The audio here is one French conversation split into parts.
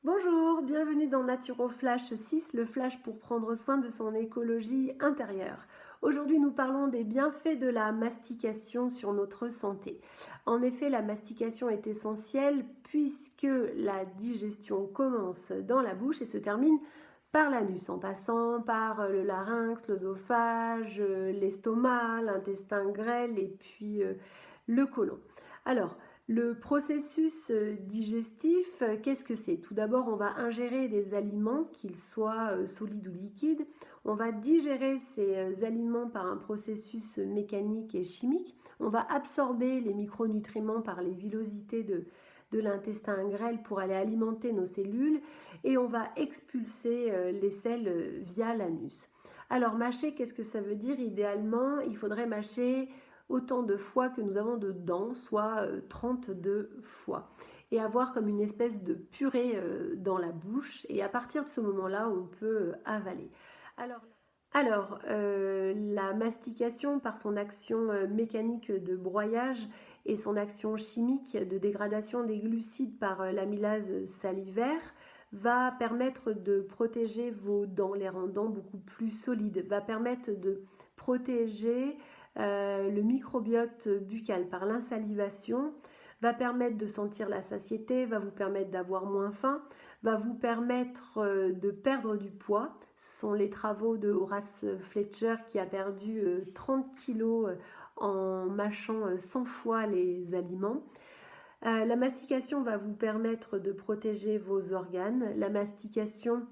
Bonjour, bienvenue dans NaturoFlash 6, le flash pour prendre soin de son écologie intérieure. Aujourd'hui, nous parlons des bienfaits de la mastication sur notre santé. En effet, la mastication est essentielle puisque la digestion commence dans la bouche et se termine par l'anus, en passant par le larynx, l'œsophage, l'estomac, l'intestin grêle et puis le côlon. Alors, le processus digestif, qu'est-ce que c'est? Tout d'abord, on va ingérer des aliments, qu'ils soient solides ou liquides. On va digérer ces aliments par un processus mécanique et chimique. On va absorber les micronutriments par les villosités de l'intestin grêle pour aller alimenter nos cellules et on va expulser les selles via l'anus. Alors mâcher, qu'est-ce que ça veut dire? Idéalement, il faudrait mâcher autant de fois que nous avons de dents, soit 32 fois. Et avoir comme une espèce de purée dans la bouche. Et à partir de ce moment-là, on peut avaler. Alors, la mastication, par son action mécanique de broyage et son action chimique de dégradation des glucides par l'amylase salivaire, va permettre de protéger vos dents, les rendant beaucoup plus solides, va permettre de protéger le microbiote buccal par l'insalivation, va permettre de sentir la satiété, va vous permettre d'avoir moins faim, va vous permettre de perdre du poids. Ce sont les travaux de Horace Fletcher qui a perdu 30 kilos en mâchant 100 fois les aliments. La mastication va vous permettre de protéger vos organes. La mastication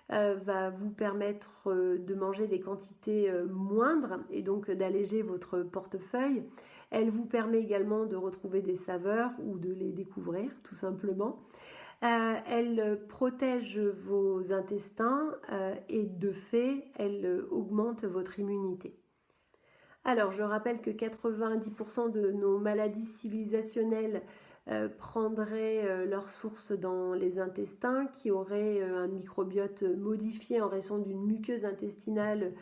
va vous permettre de manger des quantités moindres et donc d'alléger votre portefeuille. Elle vous permet également de retrouver des saveurs ou de les découvrir tout simplement. Elle protège vos intestins et de fait, elle augmente votre immunité. Alors, je rappelle que 90% de nos maladies civilisationnelles prendraient leur source dans les intestins, qui auraient un microbiote modifié en raison d'une muqueuse intestinale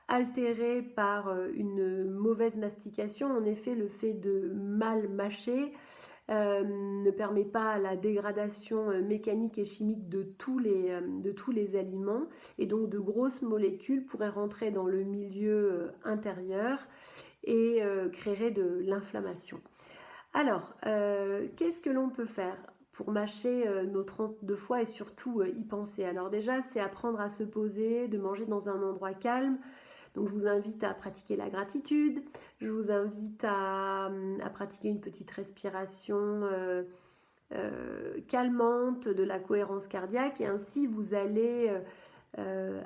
altérée par une mauvaise mastication. En effet, le fait de mal mâcher ne permet pas la dégradation mécanique et chimique de tous les aliments et donc de grosses molécules pourraient rentrer dans le milieu intérieur et créerait de l'inflammation. Alors, qu'est-ce que l'on peut faire pour mâcher nos 32 fois et surtout y penser? Alors déjà, c'est apprendre à se poser, de manger dans un endroit calme. Donc je vous invite à pratiquer la gratitude, je vous invite à pratiquer une petite respiration calmante, de la cohérence cardiaque et ainsi vous allez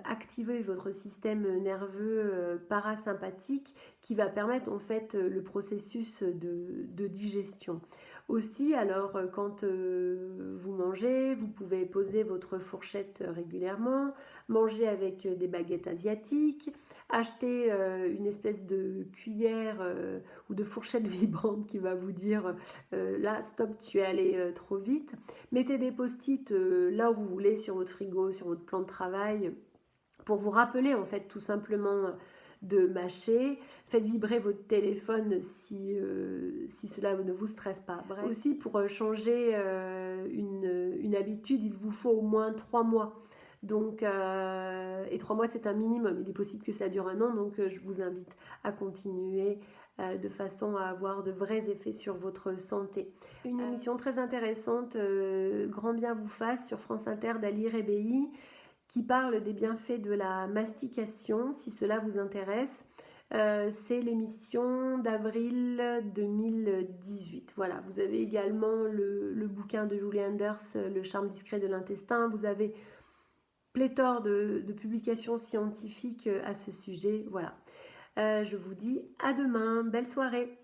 activer votre système nerveux parasympathique qui va permettre en fait le processus de digestion. Aussi, alors quand vous mangez, vous pouvez poser votre fourchette régulièrement, manger avec des baguettes asiatiques, acheter une espèce de cuillère ou de fourchette vibrante qui va vous dire là stop, tu es allé trop vite. Mettez des post-it là où vous voulez, sur votre frigo, sur votre plan de travail, pour vous rappeler en fait tout simplement de mâcher. Faites vibrer votre téléphone si cela ne vous stresse pas. Bref. Aussi, pour changer une habitude, il vous faut au moins 3 mois. Donc, et 3 mois, c'est un minimum. Il est possible que ça dure un an, donc je vous invite à continuer de façon à avoir de vrais effets sur votre santé. Une émission très intéressante, Grand bien vous fasse, sur France Inter d'Ali Rebéi, qui parle des bienfaits de la mastication, si cela vous intéresse. C'est l'émission d'avril 2018. Voilà, vous avez également le bouquin de Julie Anders, Le charme discret de l'intestin. Vous avez pléthore de publications scientifiques à ce sujet. Voilà, je vous dis à demain. Belle soirée.